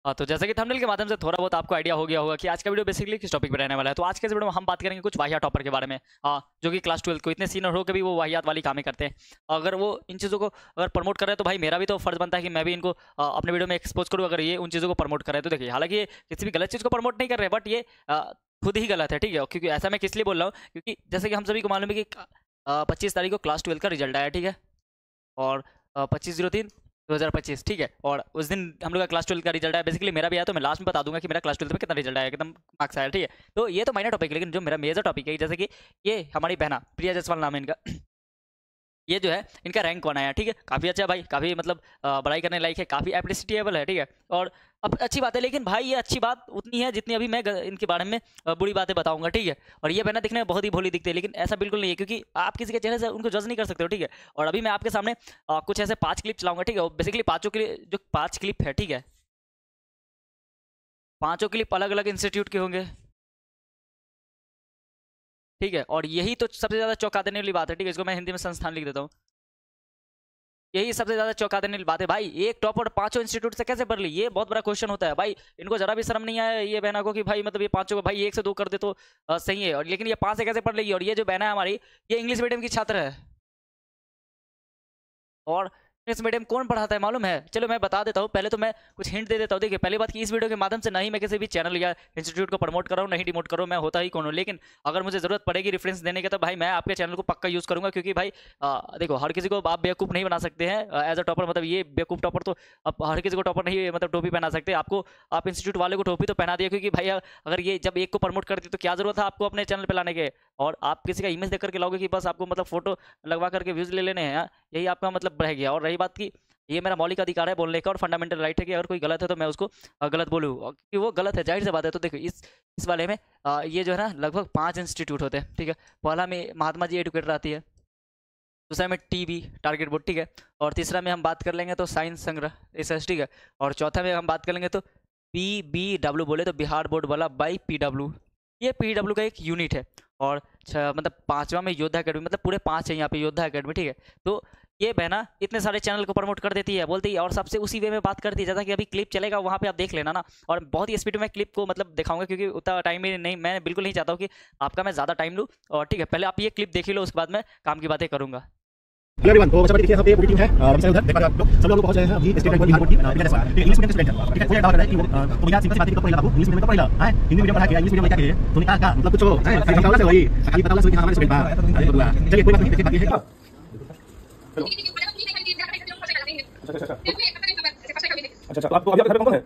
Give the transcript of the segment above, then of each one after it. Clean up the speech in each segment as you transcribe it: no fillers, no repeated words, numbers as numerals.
हाँ, तो जैसे कि थंबनेल के माध्यम से थोड़ा बहुत आपको आइडिया हो गया होगा कि आज का वीडियो बेसिकली किस टॉपिक पे रहने वाला है। तो आज के इस वीडियो में हम बात करेंगे कुछ वाहियात टॉपर के बारे में। हाँ, जो कि क्लास 12 को इतने सीनियर हो के भी वो वाहियात वाली कामें करते हैं। अगर वो इन चीज़ों को अगर प्रमोट कर रहे हैं तो भाई मेरा भी तो फर्ज बनता है कि मैं भी इनको अपने वीडियो में एक्सपोज करूँ, अगर ये उन चीज़ों को प्रमोट कर रहे हैं तो। देखिए, हालांकि ये किसी भी गलत चीज़ को प्रमोट नहीं कर रहे, बट ये खुद ही गलत है, ठीक है। क्योंकि ऐसा मैं किस लिए बोल रहा हूँ, क्योंकि जैसे कि हम सभी को मालूम है कि 25 तारीख को क्लास 12 का रिजल्ट आया, ठीक है। और 25/03/2025, ठीक है। और उस दिन हम लोग का क्लास 12 का रिजल्ट आया। बेसिकली मेरा भी आया, तो मैं लास्ट में बता दूंगा कि मेरा क्लास 12 में कितना रिजल्ट आया, एकदम मार्क्स आया, ठीक है। तो ये तो माइनर टॉपिक है, लेकिन जो मेरा मेजर टॉपिक है, जैसे कि ये हमारी बहना प्रिया जायसवाल नाम है इनका। ये जो है इनका रैंक कौन आया, ठीक है। काफ़ी अच्छा भाई, काफ़ी मतलब बड़ाई करने लायक है, काफ़ी एप्रिसिएटेबल है, ठीक है। और अब अच्छी बात है, लेकिन भाई ये अच्छी बात उतनी है जितनी अभी मैं इनके बारे में बुरी बातें बताऊंगा, ठीक है। और ये बहना दिखने में बहुत ही भोली दिखती है, लेकिन ऐसा बिल्कुल नहीं है, क्योंकि आप किसी के चेहरे से उनको जज नहीं कर सकते हो, ठीक है। और अभी मैं आपके सामने कुछ ऐसे 5 क्लिप चलाऊंगा, ठीक है। बेसिकली पाँचों के लिए जो 5 क्लिप है, ठीक है, पाँचों क्लिप अलग अलग इंस्टीट्यूट के होंगे, ठीक है। और यही तो सबसे ज़्यादा चौंका देने वाली बात है, ठीक है। इसको मैं हिंदी में संस्थान लिख देता हूँ। यही सबसे ज्यादा चौंका देने वाली बात है भाई। एक टॉपर पांचों इंस्टीट्यूट से कैसे पढ़ ली, ये बहुत बड़ा क्वेश्चन होता है भाई। इनको जरा भी शर्म नहीं आया ये बहना को कि भाई मतलब ये पांचों को भाई 1 से 2 कर दे तो सही है। और लेकिन ये 5 से कैसे पढ़ लेगी। और ये जो बहना है हमारी, ये इंग्लिश मीडियम की छात्र है। और इंग्लिश मीडियम कौन पढ़ाता है मालूम है? चलो मैं बता देता हूँ, पहले तो मैं कुछ हिंट दे देता हूँ। देखिए, पहली बात कि इस वीडियो के माध्यम से ना ही मैं किसी भी चैनल या इंस्टीट्यूट को प्रमोट कर रहा हूँ, नहीं डिमोट कर रहा हूँ, मैं होता ही कौन हूँ। लेकिन अगर मुझे जरूरत पड़ेगी रेफरेंस देने के, तो भाई मैं आपके चैनल को पक्का यूज़ करूंगा। क्योंकि भाई देखो, हर किसी को आप बेवकूफ़ नहीं बना सकते हैं एज अ टॉपर। मतलब ये बेवकूफ़ टॉपर तो अब हर किसी को टॉपर नहीं मतलब टोपी पहना सकते। आपको आप इंस्टीट्यूट वाले को टोपी तो पहना दिया, क्योंकि भाई अगर ये जब एक को प्रमोट करती तो क्या जरूरत है आपको अपने चैनल पर लाने के। और आप किसी का इमेज देख करके लाओगे कि बस आपको मतलब फोटो लगवा करके व्यूज़ ले लेने हैं, यही आपका मतलब रह गया। और रही बात की, ये मेरा मौलिक अधिकार है बोलने का और फंडामेंटल राइट है कि अगर कोई गलत है तो मैं उसको गलत बोलूँ, क्योंकि वो गलत है, जाहिर सी बात है। तो देखो, इस वाले में ये जो है ना लगभग 5 इंस्टीट्यूट होते हैं, ठीक है। पहला में महात्मा जी एडुकेटर आती है, दूसरा में टीबी टारगेट बोर्ड, ठीक है। और तीसरा में हम बात कर लेंगे तो साइंस संग्रह एसएस, ठीक है। और चौथा में हम बात कर लेंगे तो PBW बोले तो बिहार बोर्ड वाला बाई PW। ये PW का एक यूनिट है। और मतलब पांचवा में योद्धा अकेडमी, मतलब पूरे 5 है यहाँ पे योद्धा अकेडमी, ठीक है। तो ये बहना इतने सारे चैनल को प्रमोट कर देती है, बोलती है और सबसे उसी वे में बात करती है, जैसा कि अभी क्लिप चलेगा वहाँ पे आप देख लेना ना। और बहुत ही स्पीड में क्लिप को मतलब दिखाऊंगा, क्योंकि उतना टाइम ही नहीं, मैं बिल्कुल नहीं चाहता हूँ कि आपका मैं ज़्यादा टाइम लूँ। और ठीक है, पहले आप ये क्लिप देख ही लो, उसके बाद मैं काम की बातें करूँगा। हेलो एवरीवन, तो देखिए यहाँ पे पूरी टीम है। रवि उधर देखा आप लोग, सब लोग पहुंच रहे हैं अभी स्टेट बैंक बिहार बोर्ड की इंग्लिश मीडियम स्टूडेंट है, ठीक है। मुझे डाउट है कि तो भैया सिंपल सी बात है कि पढ़ेगा इंग्लिश मीडियम में पढ़ेगा है, हिंदी मीडियम पढ़ा के इंग्लिश मीडियम में क्या किए तो निकाल का मतलब कुछ हो है समझाओ से वही खाली पता लगा कि हमारे स्टूडेंट बा। अरे तो चलिए कोई बात नहीं, देखिए बाकी है। अच्छा तो आपको अभी घर में कौन है?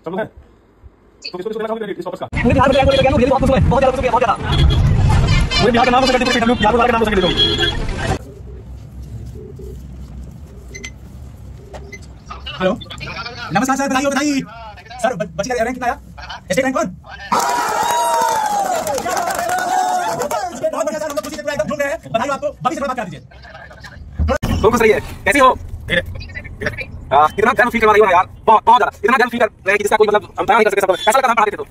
सब लोग हैं तो किसको किसको लगाओगे इस वापस का? मुझे बिहार में लैंग्वेज लगा लो, बहुत कुछ बहुत ज्यादा बहुत ज्यादा मुझे बिहार का नाम हो सकता है, बिहार वाला का नाम हो सकता है। हेलो नमस्कार सर, बधाई हो बधाई सर। बच्चे का रैंक कितना आया? State rank 1। बहुत बढ़िया सर, हम लोग खुशी से पूरा एकदम झूम रहे हैं। बधाई हो आपको, बड़ी से बात कर दीजिए। तो खुश रहिए, कैसी हो? कितना गर्व फील करवा रही हो यार, बहुत बहुत ज्यादा, इतना गर्व फील कर रहे हैं कि जिसका कोई मतलब हम नहीं कर सकते। सब कैसा लगा हम पढ़ाते थे तो?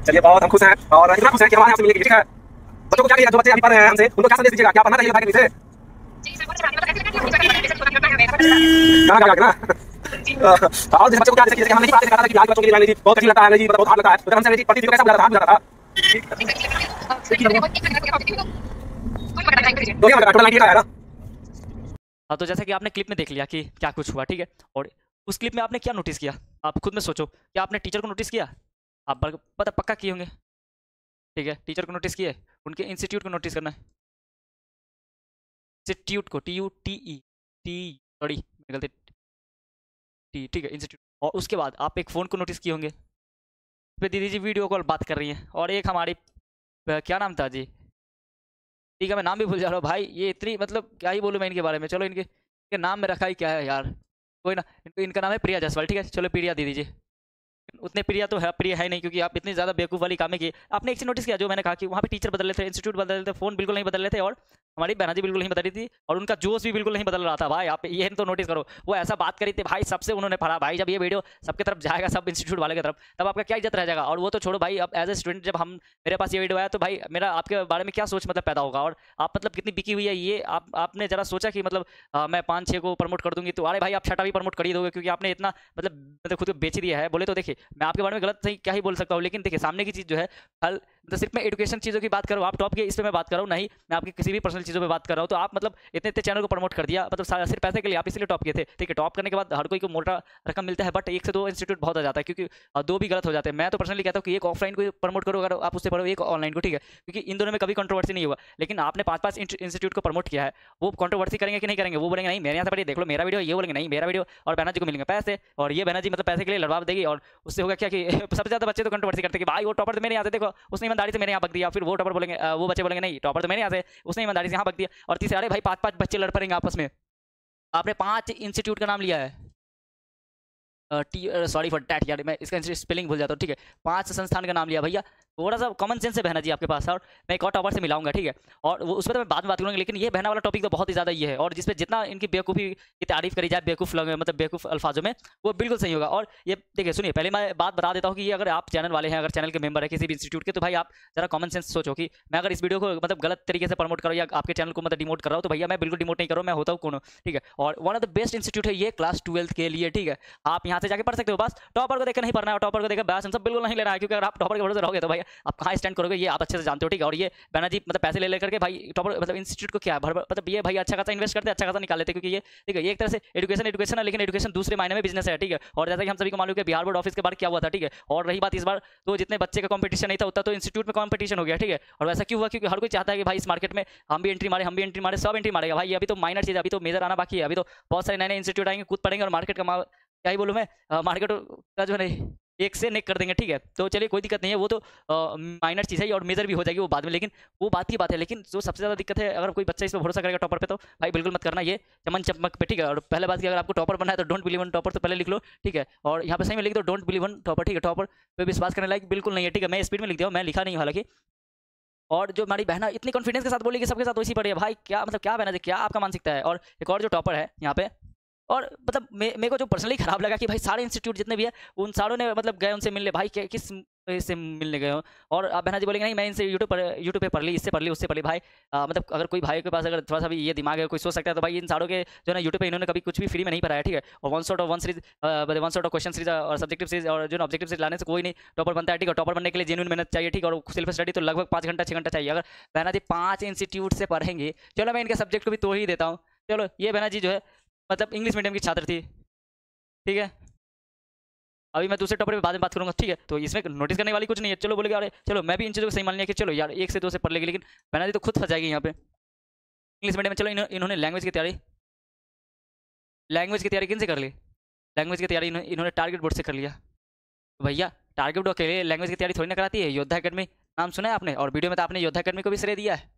चलिए बहुत हम खुश हैं और इतना खुश हैं कि हमारे यहाँ से मिलेगी, ठीक है। बच्चों को क्या कहिएगा जो बच्चे अभी पढ़ रहे हैं हमसे, उनको क्या संदेश दीजिएगा, क्या पढ़ना चाहिए भाई पीछे? कहाँ क्या ना और जैसे बच्चों को क्या जैसे हम नहीं पढ़ाते थे कि आज बच्चों के लिए अंग्रेजी बहुत कठिन लगता है, अंग्रेजी बहुत हार्ड लगता है, तो हमसे अंग्रेजी पढ़ती थी कैसा लग रहा था? तो क्या लगा टोटल 90 का आया ना। हाँ, तो जैसा कि आपने क्लिप में देख लिया कि क्या कुछ हुआ, ठीक है। और उस क्लिप में आपने क्या नोटिस किया, आप खुद में सोचो। क्या आपने टीचर को नोटिस किया? आप पता पक्का किए होंगे, ठीक है। टीचर को नोटिस किए, उनके इंस्टीट्यूट को नोटिस करना है, इंस्टीट्यूट को, TUTE टी सॉरी गलती टी, ठीक है, इंस्टीट्यूट। और उसके बाद आप एक फ़ोन को नोटिस किए होंगे, पे दीदी जी वीडियो कॉल बात कर रही हैं। और एक हमारी क्या नाम था जी, ठीक है, मैं नाम भी भूल जा रहा हूँ भाई। ये इतनी मतलब क्या ही बोलूँ मैं इनके बारे में। चलो इनके नाम में रखा ही क्या है यार, कोई ना। इनका नाम है प्रिया जायसवाल, ठीक है। चलो प्रिया दीदी जी, उतने प्रिया तो है, प्रिय है नहीं, क्योंकि आप इतनी ज़्यादा बेवकूफ़ वाली कामें की। आपने एक चीज़ नोटिस किया, जो मैंने कहा कि वहाँ पे टीचर बदल रहे थे, इंस्टीट्यूट बदल रहे थे, फ़ोन बिल्कुल नहीं बदल रहे थे, और हमारी बहना जी बिल्कुल नहीं बता रही थी और उनका जोश भी बिल्कुल नहीं बदल रहा था भाई। आप ये तो नोटिस करो, वो ऐसा बात करी थी भाई, सबसे उन्होंने पढ़ा भाई। जब ये वीडियो सबके तरफ जाएगा, सब इंस्टीट्यूट वाले की तरफ, तब आपका क्या इज्जत रह जाएगा। और वो तो छोड़ो भाई, अब एज ए स्टूडेंट जब हम मेरे पास ये वीडियो आया तो भाई मेरा आपके बारे में क्या सोच मतलब पैदा होगा, और आप मतलब कितनी बिकी हुई है ये आपने जरा सोचा कि मतलब मैं 5-6 को प्रमोट कर दूंगी, तो अरे भाई आप 6 भी प्रमोट कर ही दोगे, क्योंकि आपने इतना मतलब खुद को बेच दिया है। बोले तो देखिए मैं आपके बारे में गलत सही क्या ही बोल सकता हूँ, लेकिन देखिए सामने की चीज़ जो है हल तो सिर्फ मैं एजुकेशन चीज़ों की बात कर रहा हूँ, आप टॉप के इस पे मैं बात कर रहा हूँ, नहीं मैं आपकी किसी भी पर्सनल चीज़ों पे बात कर रहा हूँ। तो आप मतलब इतने इतने चैनल को प्रमोट कर दिया, मतलब सिर्फ पैसे के लिए आप इसलिए टॉप किए थे, ठीक है। टॉप करने के बाद हर कोई को मोटा रकम मिलता है, बट 1 से 2 इंस्टीट्यूट बहुत आ जाता है, क्योंकि 2 भी गलत हो जाते हैं। मैं तो पर्सनली कहता हूँ कि एक ऑफलाइन को प्रमोट करो अगर आप उससे पढ़ो, एक ऑनलाइन को, ठीक है, क्योंकि इन दोनों में कभी कंट्रोवर्सी नहीं हुआ। लेकिन आपने 5-5 इंस्टीट्यूट को प्रमोट किया है, वो कंट्रोवर्सी करेंगे कि नहीं करेंगे? वो बोलेंगे नहीं मेरे यहाँ से पढ़िए, देख लो मेरा वीडियो, ये बोलेंगे नहीं मेरा वीडियो, और बहना जी को मिलेंगे पैसे, और ये बहना जी मतलब पैसे के लिए लड़वा देगी, और उससे होगा क्या कि सबसे ज़्यादा बच्चे तो कंट्रोवर्सी करते हैं कि भाई वो टॉपर तो मेरे यहाँ से, देखो उसने ईमानदारी से मेरे यहाँ बक दिया, फिर वो टॉपर बोलेंगे, वो बच्चे बोलेंगे नहीं टॉपर तो मेरे यहाँ से, उसने ईमानदारी से यहाँ बक दिया। और तीसरे अरे भाई 5-5 बच्चे लड़ पड़ेंगे आपस में। आपने 5 इंस्टीट्यूट का नाम लिया है, सॉरी फॉर डैट यार, मैं इसका स्पेलिंग भूल जाता हूँ, ठीक है। 5 संस्थान का नाम लिया भैया, थोड़ा सा कॉमन सेंस है बहना जी आपके पास। और मैं एक और टॉपर से मिलाऊंगा, ठीक है, और वो उसमें तो मैं बाद में बात करूँगा, लेकिन ये बहना वाला टॉपिक तो बहुत ही ज़्यादा ये है, और जिसपे जितना इनकी बेवकूफ़ी की तारीफ करी जाए, बेवकूफ़ मतलब बेवकूफ़ अल्फाजों में, वो बिल्कुल सही होगा। और ये देखिए सुनिए, पहले मैं बात बता देता हूँ कि ये अगर आप चैनल वाले हैं, अगर चैनल के मेंबर है किसी भी इंस्टीट्यूट के, तो भाई आप जरा कॉमन सेंस सोचो कि मैं अगर इस वीडियो को मतलब गलत तरीके से प्रमोट करूँ या आपके चैनल को मतलब डिमोट कर रहा हूँ, तो भैया मैं बिल्कुल डिमोट नहीं कर रहा हूँ, मैं होता हूँ कौन, ठीक है। और one of the best institute है ये क्लास 12th के लिए, ठीक है। आप यहाँ से जाके पढ़ सकते हो, बस टॉपर को देखकर नहीं पढ़ना है, टॉपर को देखकर बयास सब बिल्कुल नहीं लेना है, क्योंकि अगर आप टॉपर के भरोसे रहोगे तो भाई आप कहाँ स्टैंड करोगे ये आप अच्छे से जानते हो, ठीक है। और ये बहना जी मतलब पैसे ले लेकर के भाई टॉपर मतलब इंस्टीट्यूट को क्या मतलब ये भाई अच्छा खासा इन्वेस्ट करते हैं, अच्छा खासा निकाल लेते हैं, क्योंकि ये ठीक है, ये एक तरह से एजुकेशन है, लेकिन एजुकेशन दूसरे मायने में बिजनेस है, ठीक है। और जैसा कि हम सभी को मालूम है बिहार बोर्ड ऑफिस के बाहर क्या हुआ था, ठीक है। और रही बात इस बार तो जितने बच्चे का कंपटीशन नहीं था उतना तो इंस्टीट्यूट में कंपटीशन हो गया, ठीक है। और वैसा क्यों हुआ? क्योंकि हर कोई चाहता है कि भाई इस मार्केट में हम भी एंट्री मारे, सब एंट्री मारेगा भाई। अभी तो माइनर चीज़, अभी तो मेजर आना बाकी है, अभी तो बहुत सारे नए नए इंस्टीट्यूट आएंगे, कूद पड़ेंगे और मार्केट का क्या ही बोलूँ मैं, मार्केट का जो है एक से नेक कर देंगे, ठीक है। तो चलिए कोई दिक्कत नहीं है, वो तो माइनर चीज़ है और मेजर भी हो जाएगी वो बाद में, लेकिन वो बात की बात है। लेकिन जो सबसे ज़्यादा दिक्कत है, अगर कोई बच्चा इस पर भरोसा करेगा टॉपर पे, तो भाई बिल्कुल मत करना ये चमन चमक पे, ठीक है। और पहले बात की अगर आपको टॉपर बनना है तो डोंट बिलीव इन टॉपर तो पहले लिख लो, ठीक है। और यहाँ पे सही में लिख दो डोंट बिलीव इन टॉपर, ठीक है। टॉपर पे विश्वास करने लायक बिल्कुल नहीं है, ठीक है। मैं स्पीड में लिख दिया हूँ, मैं लिखा नहीं हूँ हालांकि। और जो हमारी बहना इतनी कॉन्फिडेंस के साथ बोली कि सबके साथ वैसी पड़ी है, भाई क्या मतलब क्या बहना जी, क्या आपका मानसिकता है। और एक और जो टॉपर है यहाँ पे, और मतलब मेरे को जो पर्सनली खराब लगा कि भाई सारे इंस्टीट्यूट जितने भी है उन सारों ने मतलब गए उनसे मिलने, भाई किस से मिलने गए हो। और आप बहना जी बोलेंगे नहीं मैं इनसे यूट्यूब पे पढ़ ली, इससे पढ़ ली, उससे पढ़ ली। भाई मतलब अगर कोई भाई के पास अगर थोड़ा सा भी ये दिमाग है, कोई सोच सकता है, तो भाई इन सारों के जो है यूट्यूब पे इन्होंने कभी कुछ भी फ्री में नहीं पढ़ाया, ठीक है। और one sort of question series और सब्जेक्टिव सीरीज और जो ऑब्जेक्टिव सीरीज लाने से कोई नहीं टॉपर बनता है, ठीक है। टॉपर बनने के लिए जेन्युइन मेहनत चाहिए, ठीक है। और सेल्फ स्टडी तो लगभग 5 घंटा 6 घंटा चाहिए। अगर बहना जी 5 इंस्टीट्यूट से पढ़ेंगे, चलो मैं इनके सब्जेक्ट को भी तो ही देता हूँ। चलो ये बहना जी जो है मतलब इंग्लिश मीडियम की छात्र थी, ठीक है। अभी मैं दूसरे टॉपिक पे बाद में बात करूंगा, ठीक है। तो इसमें नोटिस करने वाली कुछ नहीं है। चलो बोलेगा अरे चलो मैं भी इन चीज़ों को सही मान लिया कि चलो यार 1 से 2 से पढ़ लेगी, लेकिन बहना जी तो खुद फंस जाएगी यहाँ पे इंग्लिश मीडियम में। चलो इन्होंने लैंग्वेज की तैयारी किन से कर ली? लैंग्वेज की तैयारी इन्होंने टारगेट बोर्ड से कर लिया। भैया टारगेट बोर्ड के लिए लैंग्वेज की तैयारी थोड़ी ना कराती है। योद्धा अकेडमी नाम सुना है आपने? और वीडियो में तो आपने योद्धा अकेडमी को भी श्रेय दिया है।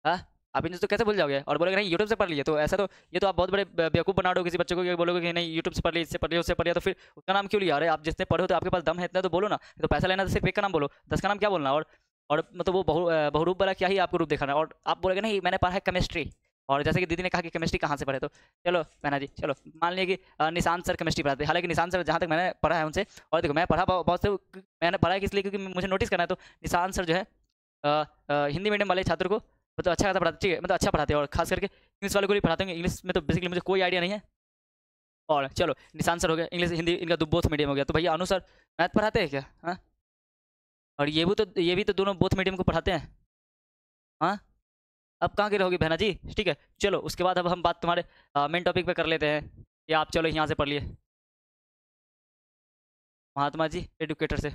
हाँ आप इन तो कैसे भूल जाओगे और बोलोगे नहीं यूट्यूब से पढ़ लिए? तो ऐसा तो ये तो आप बहुत बड़े बेवकूफ़ बना दो किसी बच्चे को, कि बोलोगे कि नहीं यूट्यूब से पढ़ लिया, इससे पढ़ लिया, उससे पढ़ लिया, तो फिर उसका नाम क्यों लिया? अरे आप जितने पढ़ो तो आपके पास दम है इतना तो बोलो ना। तो पैसा लेना तो सिर्फ एक का नाम बोलो, 10 का नाम क्या बोलना। और मतलब वो बहुरूप वाला क्या ही आपको रूप दिखाना। और आप बोलोगे नहीं मैंने पढ़ा है केमिस्ट्री, और जैसे कि दीदी ने कहा कि केमिस्ट्री कहाँ से पढ़े, तो चलो बहना जी चलो मान लिया कि निशांत सर केमिस्ट्री पढ़ाते हैं। हालांकि निशांत सर जहाँ तक मैंने पढ़ा है उनसे, और देखो मैं पढ़ा बहुत से, मैंने पढ़ा है इसलिए क्योंकि मुझे नोटिस करना है। तो निशांत सर जो है हिंदी मीडियम वाले छात्र को मतलब अच्छा खासा पढ़ाते, ठीक है, मतलब अच्छा पढ़ाते हैं। और खास करके इंग्लिश वाले को भी पढ़ाते हैं। इंग्लिश में तो बेसिकली मुझे कोई आइडिया नहीं है। और चलो निशांत सर हो गया, इंग्लिश हिंदी इनका बोथ मीडियम हो गया। तो भैया अनु सर मैथ पढ़ाते हैं क्या? हाँ और ये भी तो दोनों बोथ मीडियम को पढ़ाते हैं। हाँ अब कहाँ के रहोगे बहना जी? ठीक है चलो उसके बाद अब हम बात तुम्हारे मेन टॉपिक पे कर लेते हैं। या आप चलो यहाँ से पढ़ लिए महात्मा जी एडुकेटर से।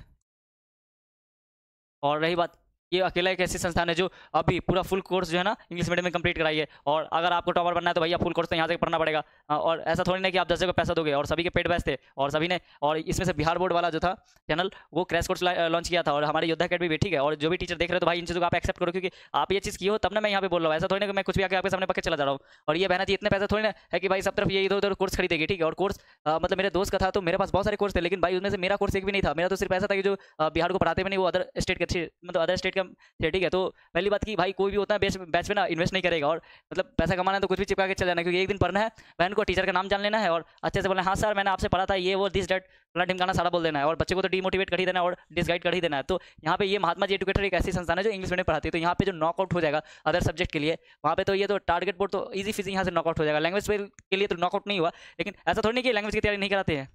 और रही बात, ये अकेला एक ऐसी संस्थान है जो अभी पूरा फुल कोर्स जो है ना इंग्लिश मीडियम में कंप्लीट कराई है। और अगर आपको टॉपर बनना है तो भैया फुल कोर्स तो यहाँ से पढ़ना पड़ेगा। और ऐसा थोड़ी ना कि आप 10 जगह पैसा दोगे। और सभी के पेट बैच थे और सभी ने, और इसमें से बिहार बोर्ड वाला जो था चैनल वो क्रैश कोर्स लॉन्च किया था। और हमारे योद्धा अकेडमी भी, ठीक है। और जो भी टीचर देख रहे हो तो भाई इन चीज़ों को आप एक्सेप्ट करो, क्योंकि आप ये चीज़ की हो तब ना मैं यहाँ पे बोल रहा हूँ। ऐसा थोड़ी ना कि मैं कुछ भी आके आपके सामने पक्के चला जा रहा हूँ। और ये बहना जी इतने पैसा थोड़ी ना है कि भाई सब तरफ ये इधर उधर कोर्स खरीदेगी, ठीक है। और कोर्स मतलब मेरे दोस्त का था तो मेरे पास बहुत सारे कोर्स थे, लेकिन भाई उसमें से मेरा कोर्स एक भी नहीं था। मेरा तो सिर्फ ऐसा था कि जो बिहार को पढ़ाते भी नहीं, वो अदर स्टेट के मतलब अदर स्टेट इनकम थे, ठीक है। तो पहली बात की भाई कोई भी होता है बैच में ना इन्वेस्ट नहीं करेगा, और मतलब पैसा कमाना है तो कुछ भी चिपका के चल जाना, क्योंकि एक दिन पढ़ना है, बहन को टीचर का नाम जान लेना है और अच्छे से बोलना हाँ सर मैंने आपसे पढ़ा था ये वो दिस डेट फलाना ढिमकाना सारा बोल देना है, और बच्चे को तो डीमोटिवेट कर ही देना है और डिसगाइड कर ही देना है। तो यहाँ पे ये महात्मा जी एजुकेटर एक ऐसी संस्थान है जो इंग्लिश मीडियम पढ़ाती है। तो यहाँ पे जो नॉकआउट हो जाएगा अदर सब्जेक्ट के लिए, वहाँ पे तो ये तो टारगेट बोर्ड तो ईजी फिजी यहाँ से नॉकआउट हो जाएगा। लैंग्वेज के लिए तो नॉकआउट नहीं हुआ, लेकिन ऐसा थोड़ी नहीं कि लैंग्वेज की तैयारी नहीं कराते हैं।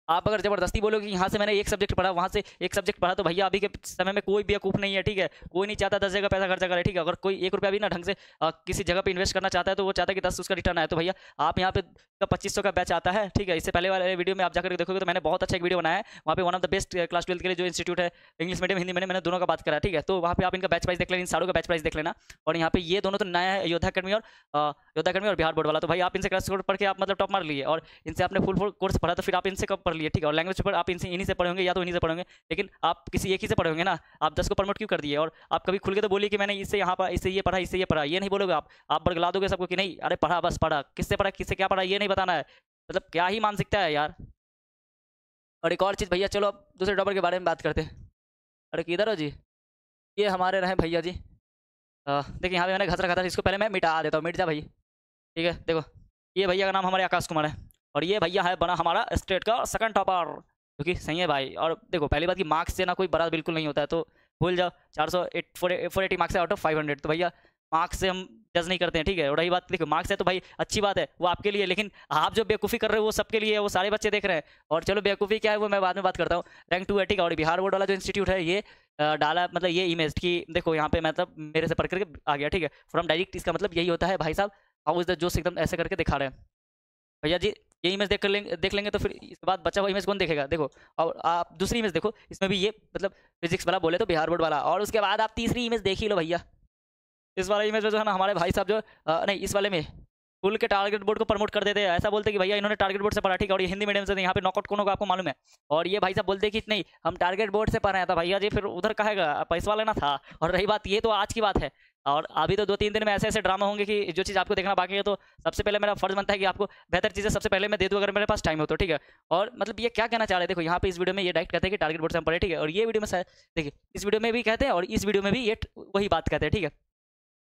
आप अगर ज़बरदस्ती बोलोगे कि यहाँ से मैंने एक सब्जेक्ट पढ़ा वहाँ से एक सब्जेक्ट पढ़ा, तो भैया अभी के समय में कोई बेवकूफ़ नहीं है, ठीक है। कोई नहीं चाहता 10 जगह पैसा खर्चा करे, ठीक है। अगर कोई 1 रुपया भी ना ढंग से किसी जगह पे इन्वेस्ट करना चाहता है तो वो चाहता है कि 10 उसका रिटर्न आए। तो भैया आप यहाँ पे 2500 का बैच आता है, ठीक है। इससे पहले वाले वीडियो में आप जाकर देखोगे तो मैंने बहुत अच्छा एक वीडियो बनाया है, वहाँ पे one of the best class 12 के लिए जो इंस्टीट्यूट है इंग्लिश मीडियम हिंदी मीडियम, मैंने दोनों का बात करा, ठीक है। तो वहाँ पे आप इनका बैच प्राइस देख लेना, इन सारों का बैच प्राइस देख लेना। और यहाँ पे ये दोनों तो नया है, योद्धा अकेडमी और बिहार बोर्ड वाला। तो भाई आप इनसे क्लास पढ़ के आप मतलब टॉप मार लिए, और इनसे आपने फुल कोर्स पढ़ा, तो फिर आप इनसे कब पढ़ लिए, ठीक है। और लैंग्वेज पेपर आप इनसे इन्हीं से पढ़े होंगे या तो इन्हीं से पढ़े होंगे, लेकिन आप किसी एक ही से पढ़े होंगे ना। आप 10 को प्रमोट क्यों कर दिए? और आप कभी खुल के तो बोलिए कि मैंने इससे यहाँ पर इससे ये पढ़ा, इससे ये पढ़ा, ये नहीं बोलोगे आप बरगला दोगे सबको कि नहीं अरे पढ़ा बस पढ़ा, किससे पढ़ा किससे क्या पढ़ा ये नहीं बताना है। मतलब क्या ही मानसिकता है यार। और एक और चीज़ भैया, चलो अब दूसरे टॉपर के बारे में बात करते हैं। अरे किधर हो जी? ये हमारे रहे भैया जी। देखिए यहाँ पे मैंने घस रखा था, इसको पहले मैं मिटा देता हूँ, मिट जा भाई, ठीक है। देखो ये भैया का नाम हमारे आकाश कुमार है, और ये भैया है बना हमारा स्टेट का सेकंड टॉपर, क्योंकि सही है भाई। और देखो पहली बात की मार्क्स से ना कोई बड़ा बिल्कुल नहीं होता है, तो भूल जाओ। 480 मार्क्स है आउट ऑफ 500, तो भैया मार्क्स से हम जज नहीं करते हैं, ठीक है। और रही बात देखो मार्क्स है तो भाई अच्छी बात है वो आपके लिए, लेकिन आप जो बेवकूफ़ी कर रहे हो वो सबके लिए है, वो सारे बच्चे देख रहे हैं। और चलो बेवकूफ़ी क्या है वो मैं बाद में बात करता हूँ। रैंक 2 है, ठीक है। और बिहार बोर्ड वाला जो इंस्टीट्यूट है ये डाला मतलब ये इमेज की देखो यहाँ पे मतलब मेरे से पढ़ करके आ गया, ठीक है। फ्रॉम डायरेक्ट इसका मतलब यही होता है भाई साहब, हाउ इज द जोश, एकदम ऐसे करके दिखा रहे हैं भैया जी। ये इमेज देख लेंगे तो फिर इसके बाद बचा हुआ इमेज कौन देखेगा? देखो और आप दूसरी इमेज देखो, इसमें भी ये मतलब फिजिक्स वाला बोले तो बिहार बोर्ड वाला, और उसके बाद आप तीसरी इमेज देख ही लो भैया। इस वाला इमेज में जो है ना हमारे भाई साहब जो नहीं इस वाले में स्कूल के टारगेट बोर्ड को प्रमोट कर देते हैं, ऐसा बोलते कि भैया इन्होंने टारगेट बोर्ड से पढ़ा, ठीक है। और ये हिंदी मीडियम से यहाँ पे नॉकआउट कौन होगा आपको मालूम है? और ये भाई साहब बोलते कि नहीं हम टारगेट बोर्ड से पढ़े हैं, तो भैया जी फिर उधर कहेगा पैसा लेना था। और रही बात ये तो आज की बात है, और अभी तो 2-3 दिन में ऐसे ऐसे ड्रामा होंगे कि जो चीज़ आपको देखना बाकी है। तो सबसे पहले मेरा फर्ज बनता है कि आपको बेहतर चीज़ें सबसे पहले मैं दे दूँ अगर मेरे पास टाइम हो तो, ठीक है। और मतलब ये क्या कहना चाह रहे हैं देखो यहाँ पे इस वीडियो में ये डायरेक्ट कहते हैं कि टारगेट बोर्ड से हम पढ़े, ठीक है। और ये वीडियो में शायद देखिए इस वीडियो में भी कहते हैं और इस वीडियो में भी ये वही बात कहते हैं, ठीक है।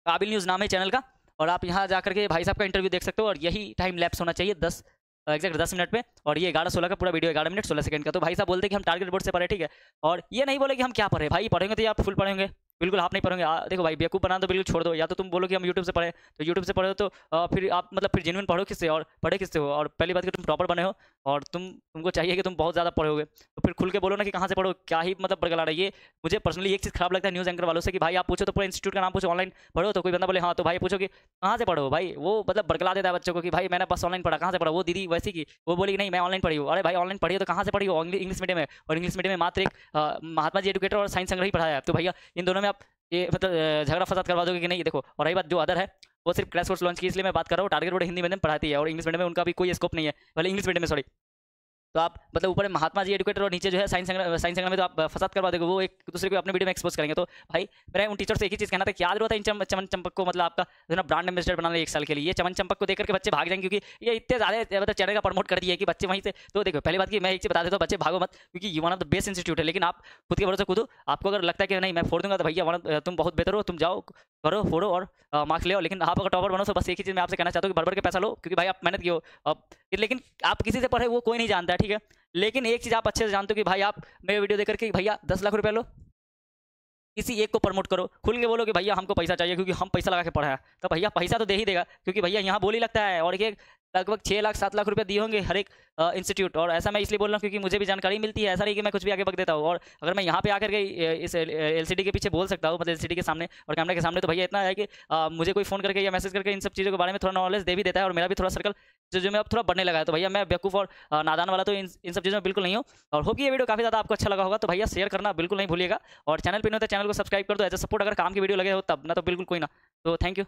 काबिल न्यूज़ नाम है चैनल का, और आप यहाँ जाकर के भाई साहब का इंटरव्यू देख सकते हो। और यही टाइम लैप्स होना चाहिए 10 एग्जैक्ट 10 मिनट में, और ये 11-16 का पूरा वीडियो 11 मिनट 16 सेकंड का। तो भाई साहब बोलते हैं कि हम टारगेट बोर्ड से पढ़े, ठीक है। और ये नहीं बोले कि हम क्या पढ़े, भाई पढ़ेंगे तो ये आप फुल पढ़ेंगे, बिल्कुल आप नहीं पढ़ोगे। देखो भाई बेवकूफ़ बना तो बिल्कुल छोड़ दो, या तो तुम बोलो कि हम यूट्यूब से पढ़े, तो यूट्यूब से पढ़ो तो फिर आप मतलब फिर जेन्युइन पढ़ो किससे और पढ़े किससे हो। और पहली बात कि तुम टॉपर बने हो और तुमको चाहिए कि तुम बहुत ज़्यादा पढ़ोगे, तो फिर खुल के बोलो ना कि कहाँ से पढ़ो, क्या ही मतलब बरगला रहा है। ये मुझे पर्सनली एक चीज़ खराब लगता है न्यूज़ एंकर वालों से कि भाई आप पूछो तो पूरा इंस्टीट्यूट का नाम पूछो, ऑनलाइन पढ़ो, तो कोई बंदा बोले हाँ, तो भाई पूछो कि कहाँ से पढ़ो, भाई वो मतलब बरगला देता है बच्चों को कि भाई मैंने बस ऑनलाइन पढ़ा, कहाँ से पढ़ा। वो दीदी वैसी की वो बोली कि नहीं मैं ऑनलाइन पढ़ी हूँ। अरे भाई ऑनलाइन पढ़ी हो तो कहाँ से पढ़ी हो? इंग्लिश मीडियम में, और इंग्लिश मीडियम में मात्र एक महात्मा जी एजुकेटर और साइंस संग्रह ही पढ़ाया है। तो भैया इन दोनों में आप ये मतलब झगड़ा फसाद करवा दोगे कि नहीं। देखो और रही बात जो अदर है वो सिर्फ क्रैश कोर्स लॉन्च की, इसलिए मैं बात कर रहा हूँ। टारगेट बोर्ड हिंदी मीडियम पढ़ाती है और इंग्लिश मीडियम में उनका भी कोई स्कोप नहीं है, भले इंग्लिश मीडियम में सॉरी। तो आप मतलब ऊपर महात्मा जी एजुकेटर और नीचे जो है साइंस संग्रह में तो आप फसाद करवा दोगे, वो एक दूसरे को अपने वीडियो में एक्सपोज करेंगे। तो भाई मेरा उन टीचर से एक ही चीज़ कहना था, क्या जरूरत है इन चमन चंपक को मतलब आपका जो ना ब्रांड एम्बेसडर बनाना 1 साल के लिए। ये चमन चंपक को देख करके बच्चे भाग जाएंगे, क्योंकि ये इतने ज़्यादा मतलब चैनल का प्रमोट कर दिया है कि बच्चे वहीं से। तो देखो पहली बात की मैं एक चीज़ बता देता हूँ, बच्चे भागो मत, क्योंकि ये one of the best institute है। लेकिन आप खुद के भरोसे कूदो, आपको अगर लगता है कि नहीं मैं फोड़ दूंगा, तो भैया तुम बहुत बेहतर हो, तुम जाओ करो फोड़ो और मार्क्स ले आओ। लेकिन आप अगर टॉपर बनो तो बस एक ही चीज़ मैं आपसे कहना चाहता हूँ कि भर के पैसा लो, क्योंकि भाई आप मेहनत किए हो। लेकिन आप किसी से पढ़े वो कोई नहीं जानता है, ठीक है। लेकिन एक चीज़ आप अच्छे से जानते हो कि भाई आप मेरे वीडियो देख करके भैया 10 लाख रुपए लो, किसी एक को प्रमोट करो, खुल के बोलो कि भैया हमको पैसा चाहिए क्योंकि हम पैसा लगा के पढ़ा है। तो भैया पैसा तो दे ही देगा, क्योंकि भैया यहाँ बोली लगता है। और ये लगभग 6 लाख 7 लाख रुपए दिए होंगे हर एक इंस्टीट्यूट। और ऐसा मैं इसलिए बोल रहा हूँ क्योंकि मुझे भी जानकारी मिलती है, ऐसा नहीं कि मैं कुछ भी आगे बक देता हूँ। और अगर मैं यहाँ पे आकर के इस LCD के पीछे बोल सकता हूँ, मतलब LCD के सामने और कैमरे के सामने, तो भैया इतना है कि मुझे कोई फ़ोन करके या मैसेज करके इन सब चीज़ों के बारे में थोड़ा नॉलेज दे भी देता है। और मेरा भी थोड़ा सर्कल जो में अब थोड़ा बढ़ने लगा है। तो भैया मैं बेवकूफ़ और नादान वाला तो इन सब चीज़ों में बिल्कुल नहीं हूँ। और होप कि ये वीडियो काफ़ी ज़्यादा आपको अच्छा लगा होगा, तो भैया शेयर करना बिल्कुल नहीं भूलिएगा। और चैनल पर नहीं होता चैनल को सब्सक्राइब कर दो, एज ए सपोर्ट अगर काम की वीडियो लगे हो तब, ना तो बिल्कुल कोई ना। तो थैंक यू।